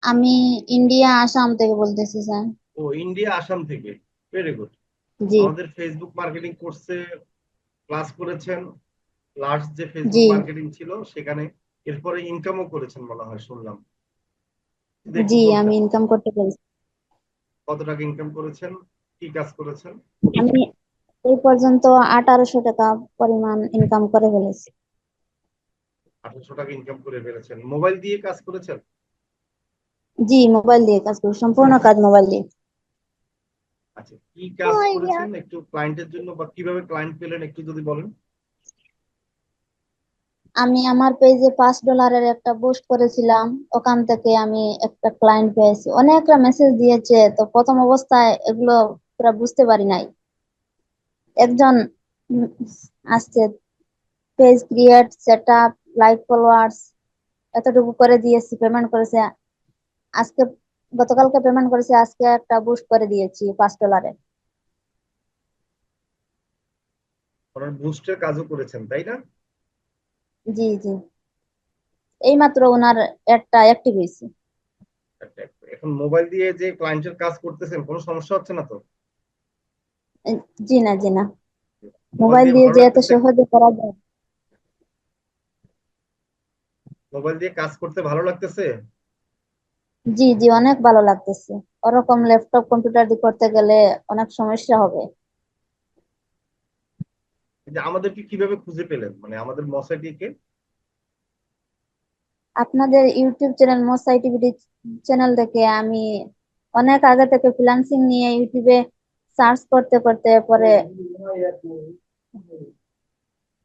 আমি ইন্ডিয়া আসাম থেকে বলতেছি স্যার। ও, ইন্ডিয়া আসাম থেকে। Very good. জি। আমাদের ফেসবুক মার্কেটিং কোর্সে ক্লাস করেছেন, লাস্ট যে জি। ফেসবুক মার্কেটিং ছিল সেখানে, এরপরে ইনকামও করেছেন বলা হয় শুনলাম। যদি একটু জি, আমি বলতেন ইনকাম করতে পেরেছি। কত টাকা ইনকাম করেছেন, কি কাজ করেছেন। আমি এই পর্যন্ত 1800 টাকা পরিমাণ ইনকাম করে ফেলেছি। 1800 টাকা ইনকাম করে ফেলেছেন, মোবাইল দিয়ে কাজ করেছেন। জি, মোবাইল দিয়ে কাজ করি, সম্পূর্ণ কাজ মোবাইল দিয়ে। আচ্ছা, কি কাজ করেছেন একটু ক্লায়েন্টের জন্য, বা কিভাবে ক্লায়েন্ট পেলেন একটু যদি বলেন। আমি আমার পেজে $5 একটা পোস্ট করেছিলাম। ওখান থেকে আমি একটা ক্লায়েন্ট পেয়েছি। অনেকটা মেসেজ দিয়েছে, তো প্রথম অবস্থায় এগুলো পুরো বুঝতে পারি নাই। একজন উম, আসছে, page create, set up, like, followers, এতটুকু করে দিয়েছি, পেমেন্ট করেছে আজকে। গতকালকে পেমেন্ট করেছে, আজকে একটা বুস্ট করে দিয়েছি $5। ওনার বুস্টের কাজও করেছেন তাই না। জি জি, এইমাত্র ওনার একটা অ্যাক্টিভ হয়েছে। আচ্ছা, এখন মোবাইল দিয়ে যে ক্লায়েন্টের কাজ করতেছেন কোনো সমস্যা হচ্ছে না তো। এ, জি না, জি না। মোবাইল মোবাইল দিয়ে দিয়ে ভালো যে এত লাগতেছে। সহজে করা যায়। মোবাইল দিয়ে কাজ করতে ভালো লাগতেছে। জি জি, অনেক ভালো লাগতেছে। ওরকম ল্যাপটপ কম্পিউটার দিয়ে করতে গেলে অনেক সমস্যা হবে। এই যে আমাদেরকে কিভাবে খুঁজে পেলেন, মানে আমাদের মশাইটিকে। আপনাদের ইউটিউব চ্যানেল মোস আইটিভিটি চ্যানেল থেকে আমি অনেক আগে থেকে ফ্রিল্যান্সিং নিয়ে ইউটিউবে সার্চ করতে করতে পরে